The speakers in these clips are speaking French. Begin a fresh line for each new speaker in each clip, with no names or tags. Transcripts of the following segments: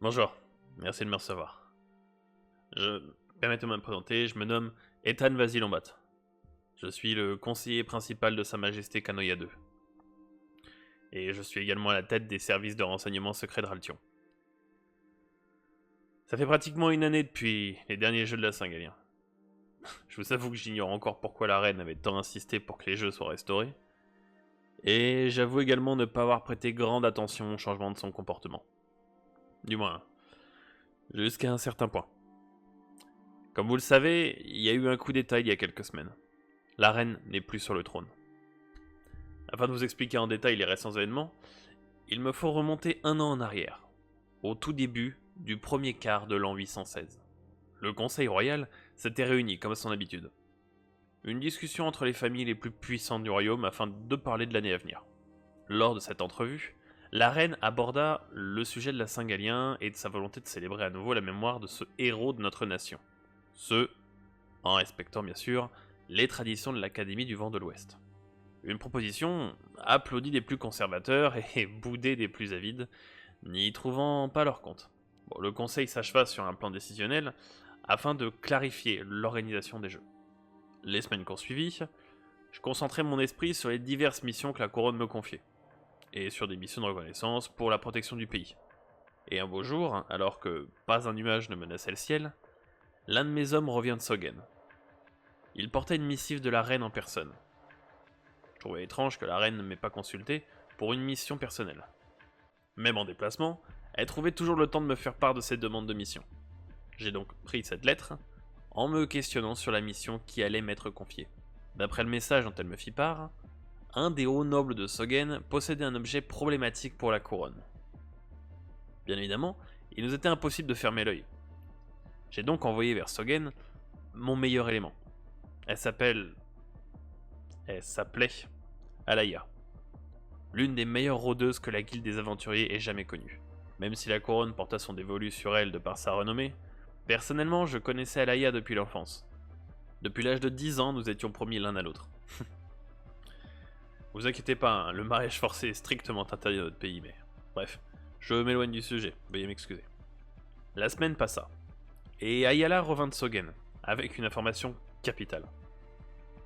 Bonjour, merci de me recevoir. Permettez-moi de me présenter, je me nomme Ethan Vasilombat. Je suis le conseiller principal de Sa Majesté Kanoya II. Et je suis également à la tête des services de renseignement secrets de Raltion. Ça fait pratiquement une année depuis les derniers jeux de la Saint-Galien. Je vous avoue que j'ignore encore pourquoi la reine avait tant insisté pour que les jeux soient restaurés. Et j'avoue également ne pas avoir prêté grande attention au changement de son comportement. Du moins, jusqu'à un certain point. Comme vous le savez, il y a eu un coup d'état il y a quelques semaines. La reine n'est plus sur le trône. Afin de vous expliquer en détail les récents événements, il me faut remonter un an en arrière, au tout début du premier quart de l'an 816. Le Conseil royal s'était réuni comme à son habitude. Une discussion entre les familles les plus puissantes du royaume afin de parler de l'année à venir. Lors de cette entrevue, la reine aborda le sujet de la Saint-Galien et de sa volonté de célébrer à nouveau la mémoire de ce héros de notre nation. Ce, en respectant bien sûr les traditions de l'Académie du Vent de l'Ouest. Une proposition applaudie des plus conservateurs et boudée des plus avides, n'y trouvant pas leur compte. Le conseil s'acheva sur un plan décisionnel afin de clarifier l'organisation des jeux. Les semaines qu'on suivit, je concentrais mon esprit sur les diverses missions que la couronne me confiait, et sur des missions de reconnaissance pour la protection du pays. Et un beau jour, alors que pas un nuage ne menaçait le ciel, l'un de mes hommes revient de Soggen. Il portait une missive de la reine en personne. Je trouvais étrange que la reine ne m'ait pas consulté pour une mission personnelle. Même en déplacement, elle trouvait toujours le temps de me faire part de ses demandes de mission. J'ai donc pris cette lettre en me questionnant sur la mission qui allait m'être confiée. D'après le message dont elle me fit part, un des hauts nobles de Soggen possédait un objet problématique pour la couronne. Bien évidemment, il nous était impossible de fermer l'œil. J'ai donc envoyé vers Soggen mon meilleur élément. Elle s'appelait Alaya. L'une des meilleures rôdeuses que la guilde des aventuriers ait jamais connue. Même si la couronne porta son dévolu sur elle de par sa renommée, personnellement je connaissais Alaya depuis l'enfance. Depuis l'âge de 10 ans, nous étions promis l'un à l'autre. Vous inquiétez pas, hein, le mariage forcé est strictement interdit dans notre pays, mais... Bref, je m'éloigne du sujet, veuillez m'excuser. La semaine passa, et Ayala revint de Soggen, avec une information capitale.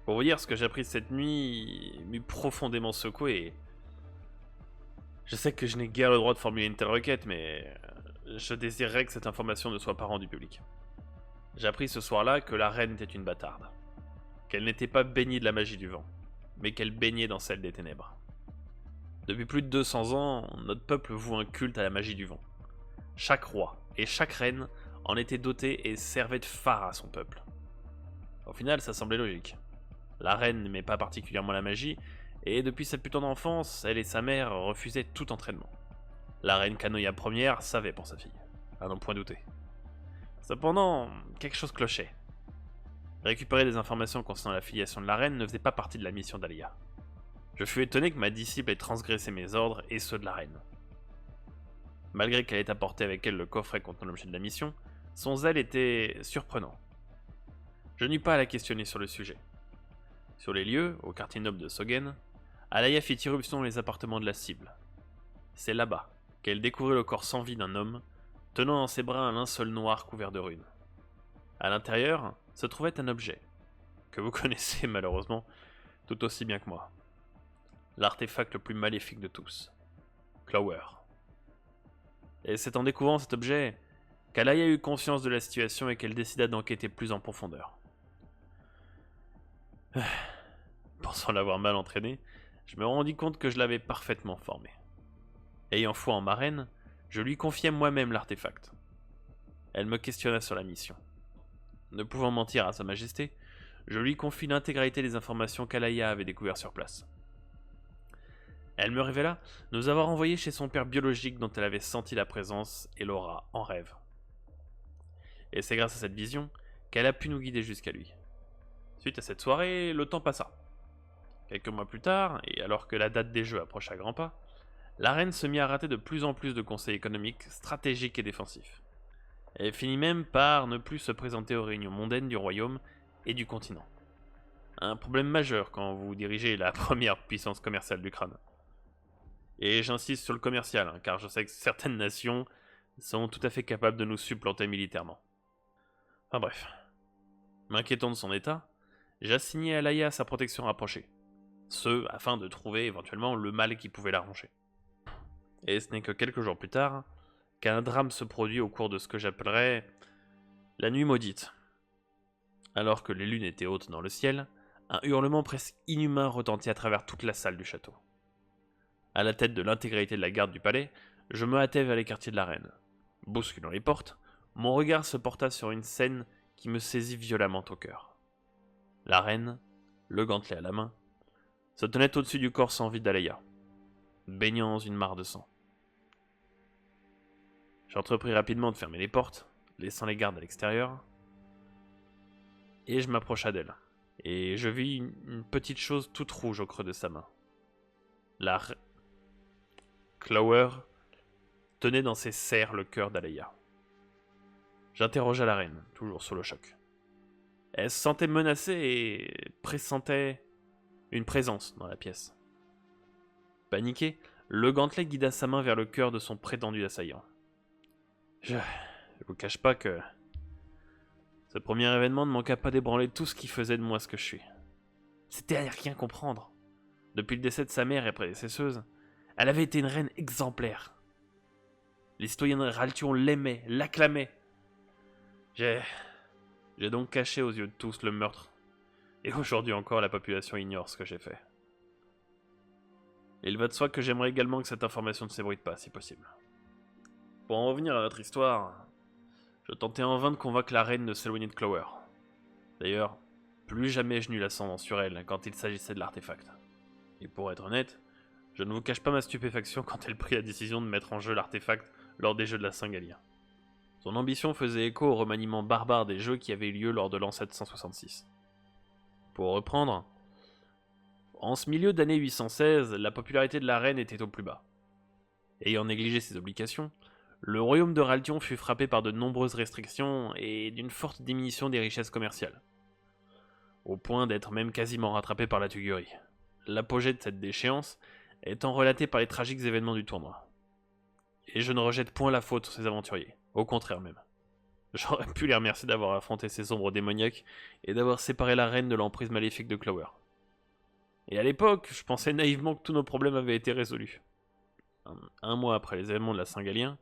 Pour vous dire, ce que j'ai appris cette nuit m'eut profondément secoué et... Je sais que je n'ai guère le droit de formuler une telle requête, mais... Je désirerais que cette information ne soit pas rendue publique. J'ai appris ce soir-là que la reine était une bâtarde. Qu'elle n'était pas baignée de la magie du vent, mais qu'elle baignait dans celle des ténèbres. Depuis plus de 200 ans, notre peuple voue un culte à la magie du vent. Chaque roi et chaque reine en était doté et servait de phare à son peuple. Au final, ça semblait logique. La reine n'aimait pas particulièrement la magie, et depuis sa putain d'enfance, elle et sa mère refusaient tout entraînement. La reine Kanoya Ier savait pour sa fille, à n'en point douter. Cependant, quelque chose clochait. Récupérer des informations concernant la filiation de la reine ne faisait pas partie de la mission d'Alia. Je fus étonné que ma disciple ait transgressé mes ordres et ceux de la reine. Malgré qu'elle ait apporté avec elle le coffret contenant l'objet de la mission, son zèle était surprenant. Je n'eus pas à la questionner sur le sujet. Sur les lieux, au quartier noble de Soggen, Alaya fit irruption dans les appartements de la cible. C'est là-bas qu'elle découvrit le corps sans vie d'un homme, tenant dans ses bras un linceul noir couvert de runes. À l'intérieur se trouvait un objet, que vous connaissez malheureusement tout aussi bien que moi. L'artefact le plus maléfique de tous, Clower. Et c'est en découvrant cet objet qu'Alaya eut conscience de la situation et qu'elle décida d'enquêter plus en profondeur. Pensant l'avoir mal entraîné, je me rendis compte que je l'avais parfaitement formé. Ayant foi en ma reine, je lui confiai moi-même l'artefact. Elle me questionna sur la mission. Ne pouvant mentir à Sa Majesté, je lui confie l'intégralité des informations qu'Alaya avait découvertes sur place. Elle me révéla nous avoir envoyé chez son père biologique dont elle avait senti la présence et l'aura en rêve. Et c'est grâce à cette vision qu'elle a pu nous guider jusqu'à lui. Suite à cette soirée, le temps passa. Quelques mois plus tard, et alors que la date des jeux approche à grands pas, la reine se mit à rater de plus en plus de conseils économiques, stratégiques et défensifs. Elle finit même par ne plus se présenter aux réunions mondaines du royaume et du continent. Un problème majeur quand vous dirigez la première puissance commerciale du crâne. Et j'insiste sur le commercial, car je sais que certaines nations sont tout à fait capables de nous supplanter militairement. Enfin bref. M'inquiétant de son état, j'ai assigné Alaya à sa protection rapprochée. Ce, afin de trouver éventuellement le mal qui pouvait l'arranger. Et ce n'est que quelques jours plus tard qu'un drame se produit au cours de ce que j'appellerais la nuit maudite. Alors que les lunes étaient hautes dans le ciel, un hurlement presque inhumain retentit à travers toute la salle du château. À la tête de l'intégralité de la garde du palais, je me hâtais vers les quartiers de la reine. Bousculant les portes, mon regard se porta sur une scène qui me saisit violemment au cœur. La reine, le gantelet à la main, se tenait au-dessus du corps sans vie d'Alaya, baignant dans une mare de sang. J'entrepris rapidement de fermer les portes, laissant les gardes à l'extérieur, et je m'approcha d'elle. Et je vis une petite chose toute rouge au creux de sa main. Clower tenait dans ses serres le cœur d'Alaya. J'interrogea la reine, toujours sous le choc. Elle se sentait menacée et pressentait une présence dans la pièce. Paniqué, le gantelet guida sa main vers le cœur de son prétendu assaillant. Je vous cache pas que ce premier événement ne manqua pas d'ébranler tout ce qui faisait de moi ce que je suis. C'était à rien comprendre. Depuis le décès de sa mère et prédécesseuse, elle avait été une reine exemplaire. Les citoyens de Raltion l'aimaient, l'acclamaient. J'ai donc caché aux yeux de tous le meurtre. Et aujourd'hui encore, la population ignore ce que j'ai fait. Il va de soi que j'aimerais également que cette information ne s'ébruite pas, si possible. Pour en revenir à notre histoire, je tentais en vain de convaincre la reine de s'éloigner de Clower. D'ailleurs, plus jamais je n'eus l'ascendant sur elle quand il s'agissait de l'artefact. Et pour être honnête, je ne vous cache pas ma stupéfaction quand elle prit la décision de mettre en jeu l'artefact lors des Jeux de la Saint-Galien. Son ambition faisait écho au remaniement barbare des jeux qui avaient eu lieu lors de l'an 766. Pour reprendre, en ce milieu d'année 816, la popularité de la reine était au plus bas. Ayant négligé ses obligations, le royaume de Raltion fut frappé par de nombreuses restrictions et d'une forte diminution des richesses commerciales, au point d'être même quasiment rattrapé par la Tugurie. L'apogée de cette déchéance étant relatée par les tragiques événements du tournoi. Et je ne rejette point la faute sur ces aventuriers, au contraire même. J'aurais pu les remercier d'avoir affronté ces ombres démoniaques et d'avoir séparé la reine de l'emprise maléfique de Clower. Et à l'époque, je pensais naïvement que tous nos problèmes avaient été résolus. Un mois après les événements de la Saint-Galien,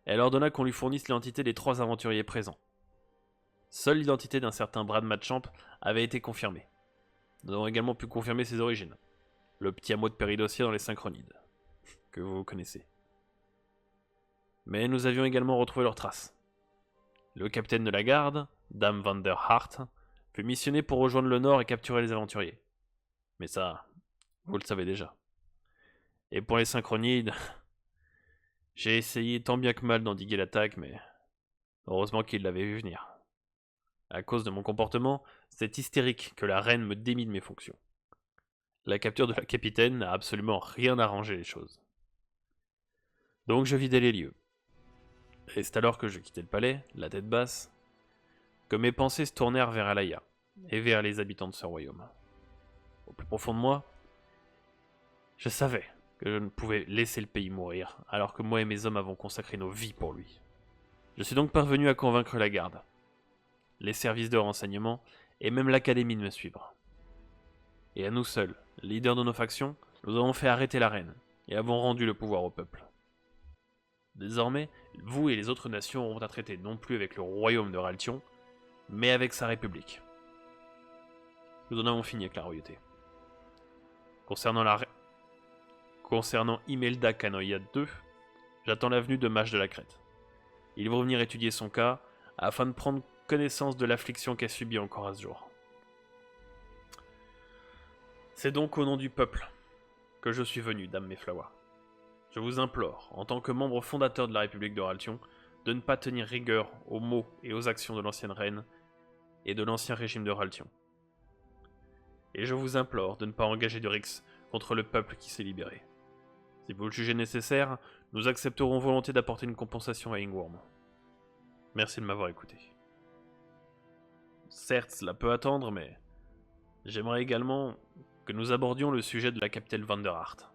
elle ordonna qu'on lui fournisse l'identité des 3 aventuriers présents. Seule l'identité d'un certain Brad Matchamp avait été confirmée. Nous avons également pu confirmer ses origines. Le petit hameau de Péridossier dans les Synchronides, que vous connaissez. Mais nous avions également retrouvé leurs traces. Le capitaine de la garde, Dame van der Hart, fut missionné pour rejoindre le nord et capturer les aventuriers. Mais ça, vous le savez déjà. Et pour les Synchronides, j'ai essayé tant bien que mal d'endiguer l'attaque, mais heureusement qu'il l'avait vu venir. À cause de mon comportement, c'est hystérique que la reine me démie de mes fonctions. La capture de la capitaine n'a absolument rien arrangé les choses. Donc je vidai les lieux. Et c'est alors que je quittai le palais, la tête basse, que mes pensées se tournèrent vers Alaya, et vers les habitants de ce royaume. Au plus profond de moi, je savais que je ne pouvais laisser le pays mourir, alors que moi et mes hommes avons consacré nos vies pour lui. Je suis donc parvenu à convaincre la garde, les services de renseignement, et même l'académie de me suivre. Et à nous seuls, leaders de nos factions, nous avons fait arrêter la reine, et avons rendu le pouvoir au peuple. Désormais, vous et les autres nations auront à traiter non plus avec le royaume de Raltion, mais avec sa république. Nous en avons fini avec la royauté. Concernant Imelda Canoia II, j'attends l'avenue de Mage de la Crête. Ils vont venir étudier son cas, afin de prendre connaissance de l'affliction qu'elle subit encore à ce jour. C'est donc au nom du peuple que je suis venu, Dame Mayflower. Je vous implore, en tant que membre fondateur de la République de Raltion, de ne pas tenir rigueur aux mots et aux actions de l'ancienne reine et de l'ancien régime de Raltion. Et je vous implore de ne pas engager de rix contre le peuple qui s'est libéré. Si vous le jugez nécessaire, nous accepterons volontiers d'apporter une compensation à Ingworm. Merci de m'avoir écouté. Certes, cela peut attendre, mais j'aimerais également que nous abordions le sujet de la capitaine Van der Hart.